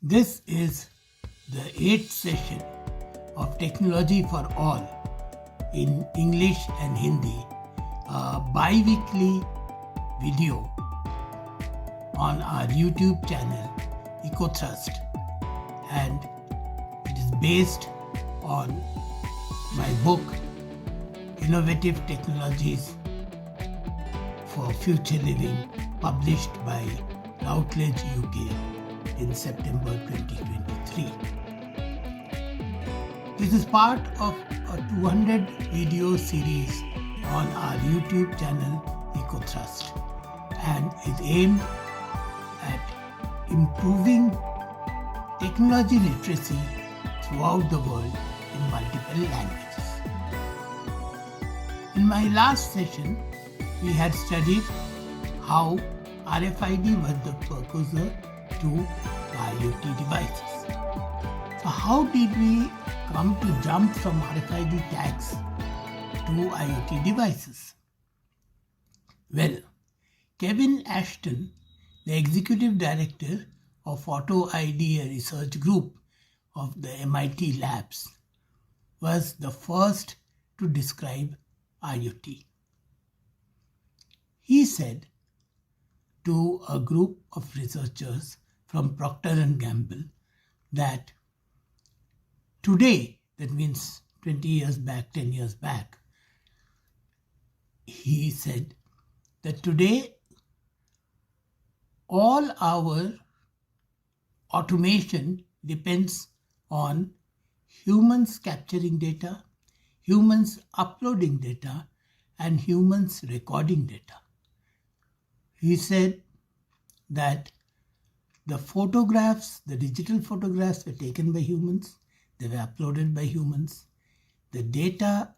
This is the 8th session of Technology for All in English and Hindi, a bi-weekly video on our YouTube channel EcoThrust, and it is based on my book Innovative Technologies for Future Living, published by Routledge UK in September 2023. This is part of a 200 video series on our YouTube channel EcoThrust and is aimed at improving technology literacy throughout the world in multiple languages. In my last session, we had studied how RFID was the precursor to IoT devices. So how did we come to jump from RFID tags to IoT devices? Well, Kevin Ashton, the executive director of Auto ID Research Group of the MIT Labs, was the first to describe IoT. He said to a group of researchers from Procter & Gamble that today, that means 20 years back, 10 years back, he said that today all our automation depends on humans capturing data, humans uploading data, and humans recording data. He said that the photographs, the digital photographs were taken by humans, they were uploaded by humans, the data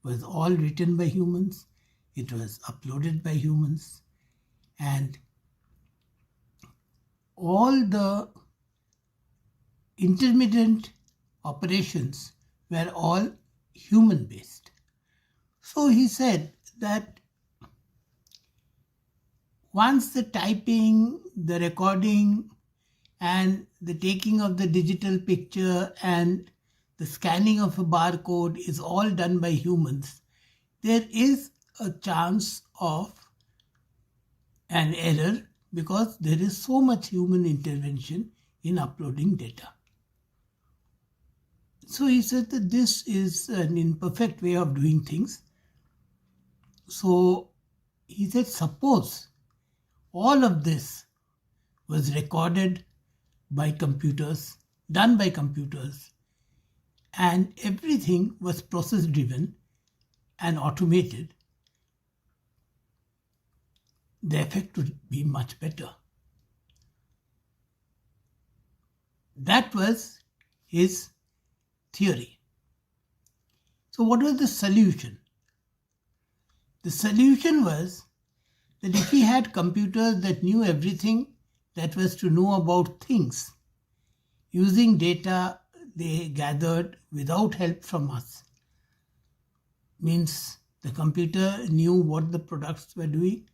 was all written by humans, it was uploaded by humans, and all the intermittent operations were all human-based. So he said that once the typing, the recording, and the taking of the digital picture and the scanning of a barcode is all done by humans, there is a chance of an error because there is so much human intervention in uploading data. So he said that this is an imperfect way of doing things. So he said, suppose all of this was recorded by computers, done by computers, and everything was process-driven and automated, the effect would be much better. That was his theory. So what was the solution? The solution was that if we had computers that knew everything that was to know about things, using data they gathered without help from us, means the computer knew what the products were doing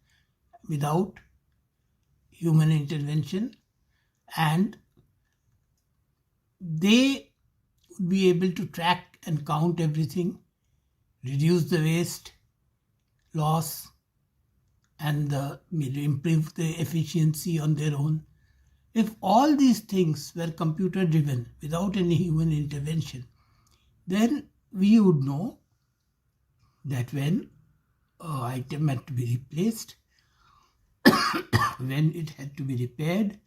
without human intervention, and they would be able to track and count everything, reduce the waste, loss, and improve the efficiency on their own. If all these things were computer driven without any human intervention, then we would know that when an item had to be replaced, when it had to be repaired,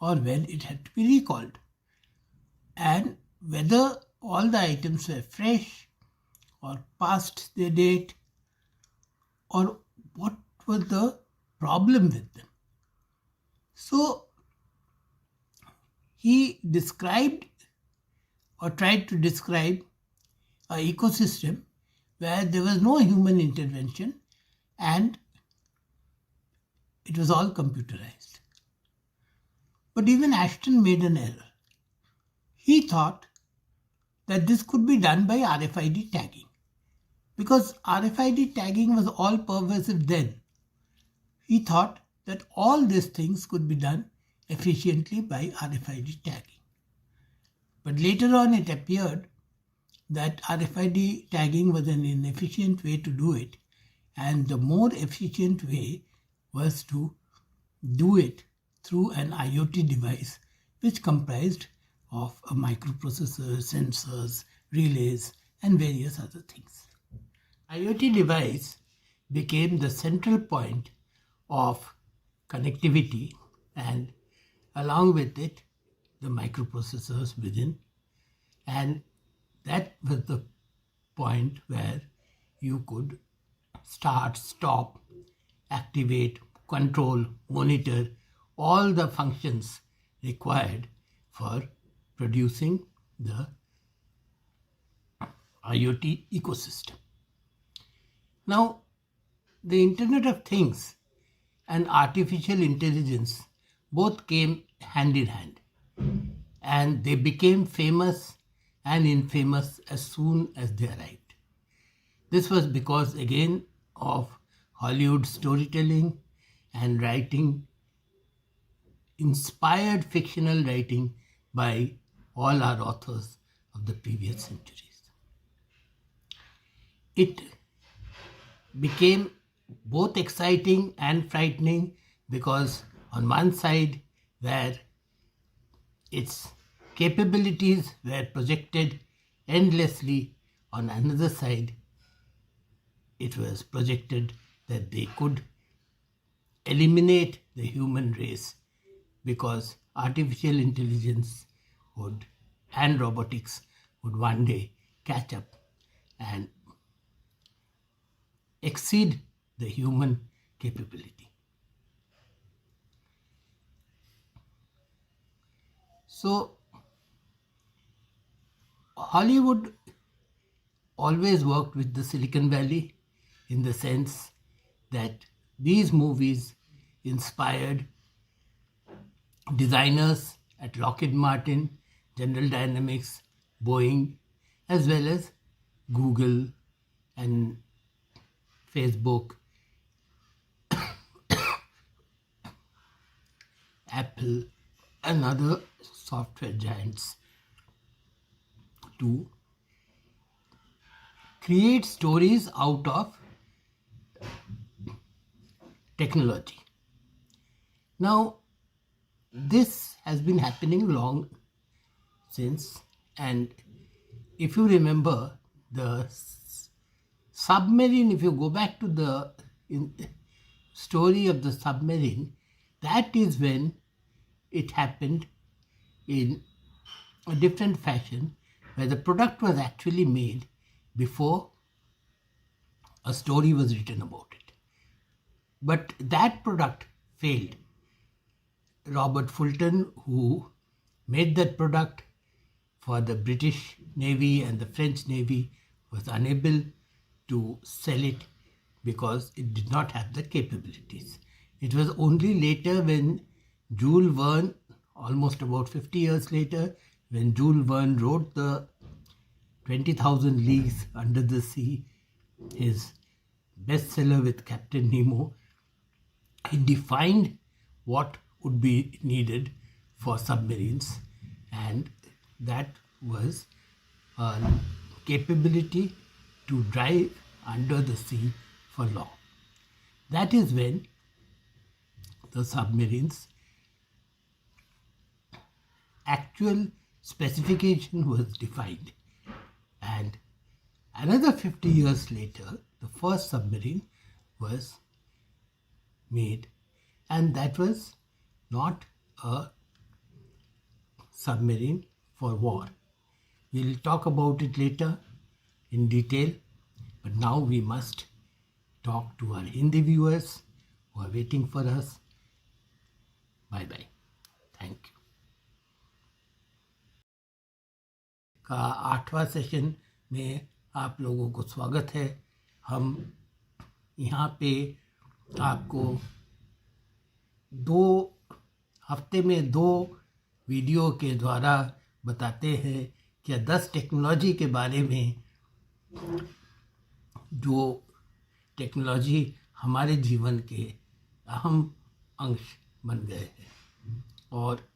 or when it had to be recalled, and whether all the items were fresh or past their date, or what was the problem with them. So he described or tried to describe an ecosystem where there was no human intervention and it was all computerized. But even Ashton made an error. He thought that this could be done by RFID tagging, because RFID tagging was all pervasive then. He thought that all these things could be done efficiently by RFID tagging. But later on it appeared that RFID tagging was an inefficient way to do it, and the more efficient way was to do it through an IoT device which comprised of a microprocessor, sensors, relays, and various other things. IoT device became the central point of connectivity, and along with it the microprocessors within, and that was the point where you could start, stop, activate, control, monitor all the functions required for producing the IoT ecosystem. Now, the Internet of Things and artificial intelligence both came hand in hand, and they became famous and infamous as soon as they arrived. This was because, again, of Hollywood storytelling and writing, inspired fictional writing by all our authors of the previous centuries. It became both exciting and frightening because, on one side, where its capabilities were projected endlessly, on another side, it was projected that they could eliminate the human race because artificial intelligence would and robotics would one day catch up and exceed the human capability. So, Hollywood always worked with the Silicon Valley in the sense that these movies inspired designers at Lockheed Martin, General Dynamics, Boeing, as well as Google and Facebook, Apple, and other software giants to create stories out of technology. Now, this has been happening long since, and if you remember the submarine, if you go back to the story of the submarine, that is when it happened in a different fashion, where the product was actually made before a story was written about it. But that product failed. Robert Fulton, who made that product for the British Navy and the French Navy, was unable to sell it because it did not have the capabilities. It was only later when Jules Verne, almost about 50 years later, when Jules Verne wrote the 20,000 Leagues Under the Sea, his bestseller with Captain Nemo, he defined what would be needed for submarines, and that was a capability to drive under the sea for long. That is when the submarines' actual specification was defined. And another 50 years later, the first submarine was made, and that was not a submarine for war. We'll talk about it later in detail, but now we must talk to our Hindi viewers who are waiting for us. Bye bye. Thank you. का 8वां session में आप लोगों को स्वागत है। हम यहाँ पे आपको 2 हफ्ते में 2 वीडियो के द्वारा बताते हैं कि 10 टेक्नोलॉजी के बारे में जो टेक्नोलॉजी हमारे जीवन के अहम अंश बन गए हैं। और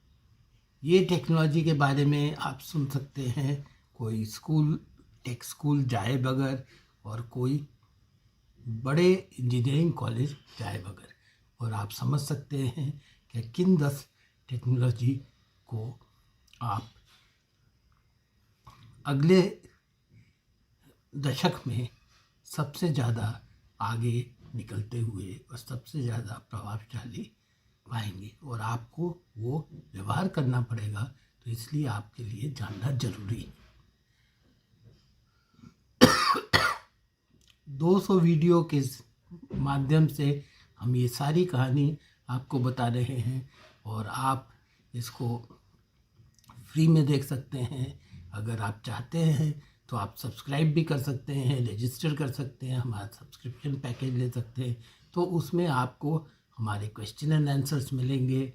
ये टेक्नोलॉजी के बारे में आप सुन सकते हैं, कोई टेक स्कूल जाए बगैर और कोई बड़े इंजीनियरिंग कॉलेज जाए बगैर, और आप समझ सकते हैं कि किन 10 टेक्नोलॉजी को आप अगले दशक में सबसे ज़्यादा आगे निकलते हुए और सबसे ज़्यादा प्रभावशाली पाएंगे, और आपको वो व्यवहार करना पड़ेगा। तो इसलिए आपके लिए जानना जरूरी है। 200 वीडियो के माध्यम से हम ये सारी कहानी आपको बता रहे हैं, और आप इसको फ्री में देख सकते हैं। अगर आप चाहते हैं तो आप सब्सक्राइब भी कर सकते हैं, रजिस्टर कर सकते हैं, हमारा सब्सक्रिप्शन पैकेज ले सकते हैं। तो उसमें आपको हमारे क्वेश्चन एंड आंसर्स मिलेंगे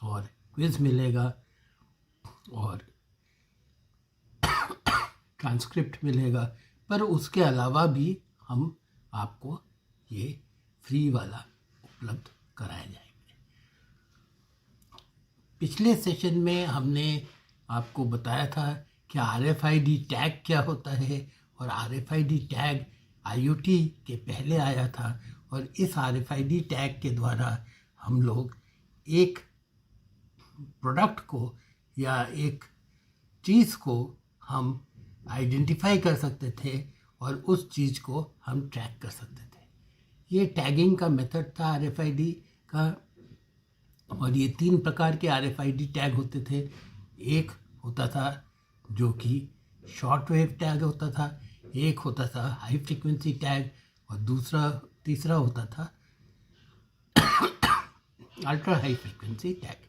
और क्विज़ मिलेगा और ट्रांसक्रिप्ट मिलेगा, पर उसके अलावा भी हम आपको ये फ्री वाला उपलब्ध कराए जाएंगे। पिछले सेशन में हमने आपको बताया था कि RFID टैग क्या होता है, और RFID टैग IoT के पहले आया था, और इस RFID टैग के द्वारा हम लोग एक प्रोडक्ट को या एक चीज़ को हम आइडेंटिफाई कर सकते थे और उस चीज़ को हम ट्रैक कर सकते थे। ये टैगिंग का मेथड था RFID का, और ये 3 प्रकार के RFID टैग होते थे। एक होता था जो कि शॉर्ट वेव टैग होता था, एक होता था हाई फ्रीक्वेंसी टैग, और तीसरा होता था अल्ट्रा हाई फ्रीक्वेंसी टैग।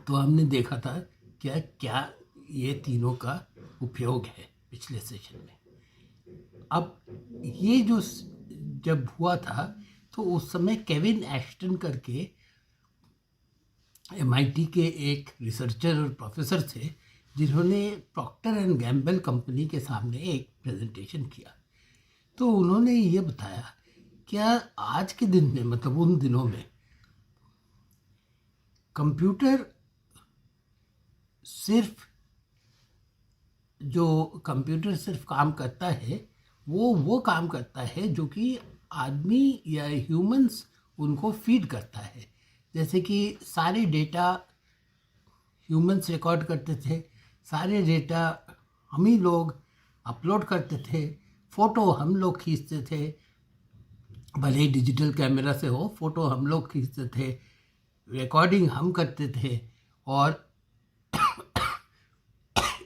तो हमने देखा था क्या ये तीनों का उपयोग है पिछले सेशन में। अब ये जो जब हुआ था तो उस समय केविन एश्टन करके MIT के एक रिसर्चर और प्रोफेसर थे, जिन्होंने प्रॉक्टर एंड गैम्बल कंपनी के सामने एक प्रेजेंटेशन किया। तो उन्होंने ये बताया क्या आज के दिन में, मतलब उन दिनों में, कंप्यूटर सिर्फ काम करता है, वो काम करता है जो कि आदमी या ह्यूमंस उनको फीड करता है। जैसे कि सारे डेटा ह्यूमंस रिकॉर्ड करते थे, सारे डेटा हम ही लोग अपलोड करते थे, फ़ोटो हम लोग खींचते थे, भले ही डिजिटल कैमरा से हो, फ़ोटो हम लोग खींचते थे, रिकॉर्डिंग हम करते थे। और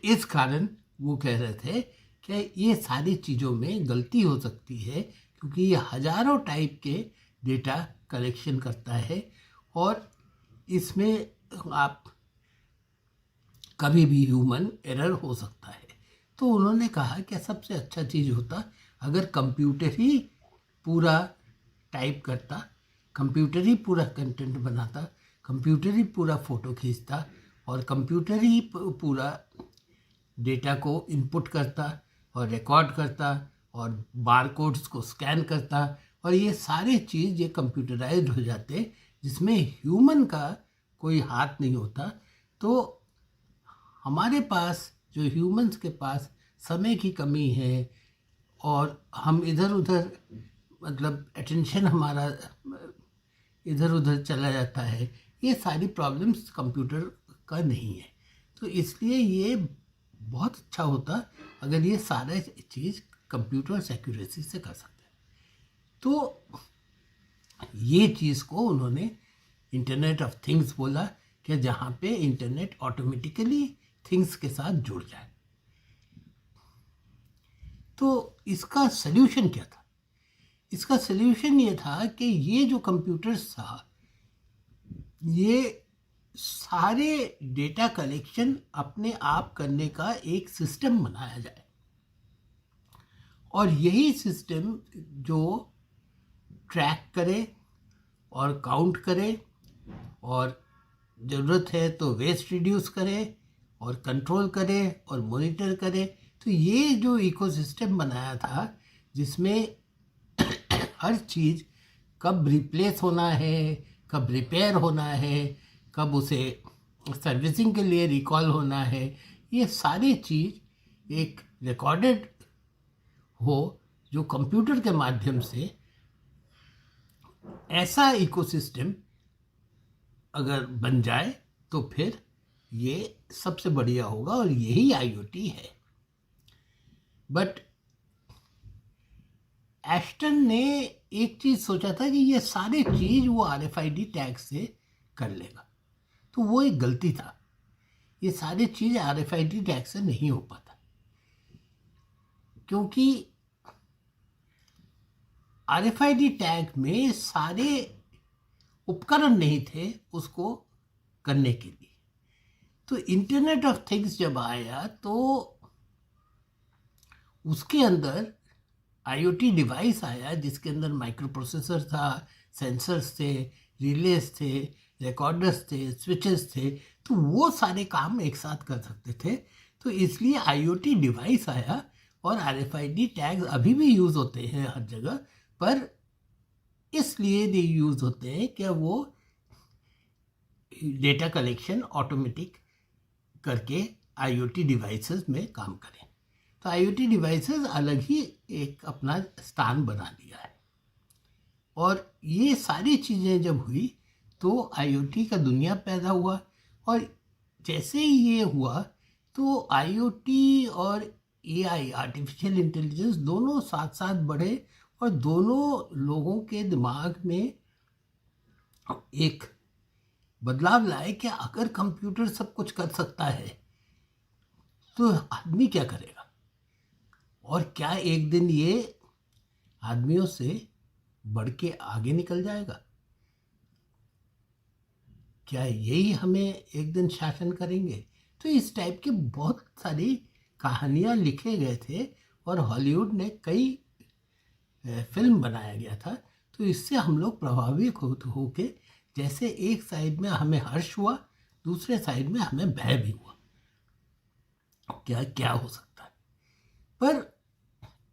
इस कारण वो कह रहे थे कि ये सारी चीज़ों में गलती हो सकती है, क्योंकि ये हज़ारों टाइप के डेटा कलेक्शन करता है और इसमें आप कभी भी ह्यूमन एरर हो सकता है। तो उन्होंने कहा कि सबसे अच्छा चीज़ होता अगर कंप्यूटर ही पूरा टाइप करता, कंप्यूटर ही पूरा कंटेंट बनाता, कंप्यूटर ही पूरा फ़ोटो खींचता, और कंप्यूटर ही पूरा डेटा को इनपुट करता और रिकॉर्ड करता और बारकोड्स को स्कैन करता, और ये सारे चीज़ ये कंप्यूटराइज्ड हो जाते, जिसमें ह्यूमन का कोई हाथ नहीं होता। तो हमारे पास जो ह्यूमंस के पास समय की कमी है और हम इधर उधर, मतलब अटेंशन हमारा इधर उधर चला जाता है, ये सारी प्रॉब्लम्स कंप्यूटर का नहीं है। तो इसलिए ये बहुत अच्छा होता अगर ये सारे चीज़ कंप्यूटर एक्यूरेसी से कर सकते हैं। तो ये चीज़ को उन्होंने इंटरनेट ऑफ थिंग्स बोला, कि जहाँ पे इंटरनेट ऑटोमेटिकली थिंग्स के साथ जुड़ जाए। तो इसका सल्यूशन क्या था? इसका सल्यूशन ये था कि ये जो कंप्यूटर्स था, ये सारे डेटा कलेक्शन अपने आप करने का एक सिस्टम बनाया जाए, और यही सिस्टम जो ट्रैक करे और काउंट करे और ज़रूरत है तो वेस्ट रिड्यूस करे और कंट्रोल करे और मॉनिटर करे। तो ये जो इकोसिस्टम बनाया था, जिसमें हर चीज़ कब रिप्लेस होना है, कब रिपेयर होना है, कब उसे सर्विसिंग के लिए रिकॉल होना है, ये सारी चीज़ एक रिकॉर्डेड हो जो कंप्यूटर के माध्यम से, ऐसा इकोसिस्टम अगर बन जाए तो फिर ये सबसे बढ़िया होगा और यही आईओटी है। बट एस्टन ने एक चीज़ सोचा था कि ये सारी चीज़ वो RFID टैग से कर लेगा, तो वो एक गलती था। ये सारी चीज़ RFID टैग से नहीं हो पाता, क्योंकि RFID टैग में सारे उपकरण नहीं थे उसको करने के लिए। तो इंटरनेट ऑफ थिंग्स जब आया तो उसके अंदर IoT डिवाइस आया जिसके अंदर माइक्रो प्रोसेसर था, सेंसर्स थे, रिलेज थे, रिकॉर्डर्स थे, स्विचेस थे, तो वो सारे काम एक साथ कर सकते थे। तो इसलिए IoT डिवाइस आया और RFID टैग्स अभी भी यूज़ होते हैं हर जगह, पर इसलिए ये यूज़ होते हैं कि वो डेटा कलेक्शन ऑटोमेटिक करके IoT डिवाइसेस में काम करें। तो IoT डिवाइसेस अलग ही एक अपना स्थान बना लिया है। और ये सारी चीज़ें जब हुई तो IoT का दुनिया पैदा हुआ, और जैसे ही ये हुआ तो IoT और AI आर्टिफिशियल इंटेलिजेंस दोनों साथ साथ बढ़े और दोनों लोगों के दिमाग में एक बदलाव लाए कि अगर कंप्यूटर सब कुछ कर सकता है तो आदमी क्या करेगा, और क्या एक दिन ये आदमियों से बढ़ के आगे निकल जाएगा? क्या यही हमें एक दिन शासन करेंगे? तो इस टाइप की बहुत सारी कहानियाँ लिखे गए थे और हॉलीवुड ने कई फिल्म बनाया गया था। तो इससे हम लोग प्रभावित होके, जैसे एक साइड में हमें हर्ष हुआ, दूसरे साइड में हमें भय भी हुआ, क्या क्या हो सकता है। पर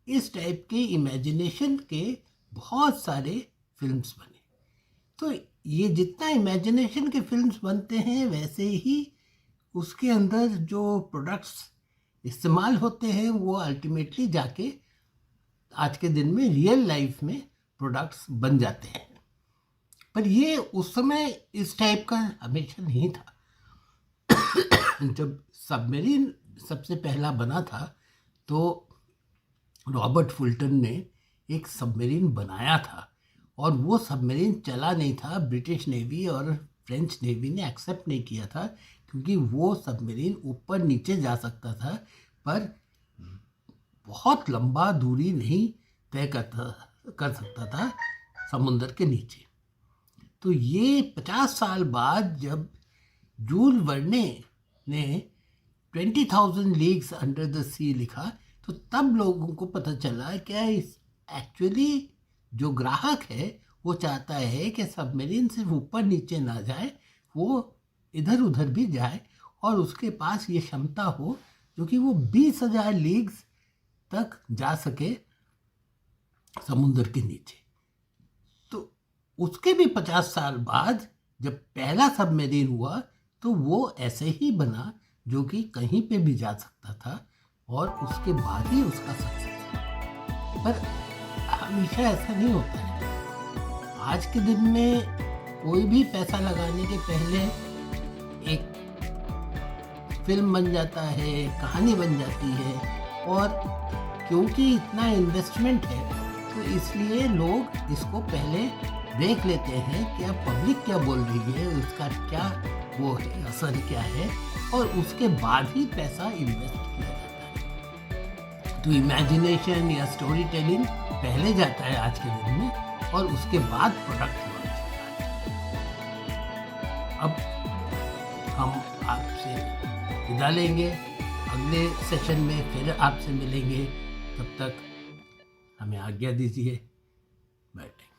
इस टाइप के इमेजिनेशन के बहुत सारे फिल्म्स बने। तो ये जितना इमेजिनेशन के फिल्म्स बनते हैं वैसे ही उसके अंदर जो प्रोडक्ट्स इस्तेमाल होते हैं वो अल्टीमेटली जाके आज के दिन में रियल लाइफ में प्रोडक्ट्स बन जाते हैं। पर ये उस समय इस टाइप का हमेशा नहीं था। जब सबमरीन सबसे पहला बना था तो रॉबर्ट फुल्टन ने एक सबमरीन बनाया था, और वो सबमरीन चला नहीं था। ब्रिटिश नेवी और फ्रेंच नेवी ने एक्सेप्ट नहीं किया था, क्योंकि वो सबमरीन ऊपर नीचे जा सकता था पर बहुत लंबा दूरी नहीं तय कर सकता था समुद्र के नीचे। तो ये 50 साल बाद जब जूल वर्ने ने 20,000 लीग्स अंडर द सी लिखा, तो तब लोगों को पता चला कि एक्चुअली जो ग्राहक है वो चाहता है कि सबमरीन सिर्फ ऊपर नीचे ना जाए, वो इधर उधर भी जाए और उसके पास ये क्षमता हो जो कि वो 20,000 लीग्स तक जा सके समुद्र के नीचे। तो उसके भी 50 साल बाद जब पहला सबमरीन हुआ तो वो ऐसे ही बना जो कि कहीं पे भी जा सकता था, और उसके बाद ही उसका सक्सेस। पर हमेशा ऐसा नहीं होता है। आज के दिन में कोई भी पैसा लगाने के पहले एक फिल्म बन जाता है, कहानी बन जाती है, और क्योंकि इतना इन्वेस्टमेंट है तो इसलिए लोग इसको पहले देख लेते हैं कि अब पब्लिक क्या बोल रही है, उसका क्या वो है, असर क्या है, और उसके बाद ही पैसा इन्वेस्ट किया जाता है। तो इमेजिनेशन या स्टोरी टेलिंग पहले जाता है आज के दिन में, और उसके बाद प्रोडक्ट लॉन्च होता है। अब हम आपसे विदा लेंगे, अगले सेशन में फिर आपसे मिलेंगे। तब तक हमें आज्ञा दीजिए। बैठे।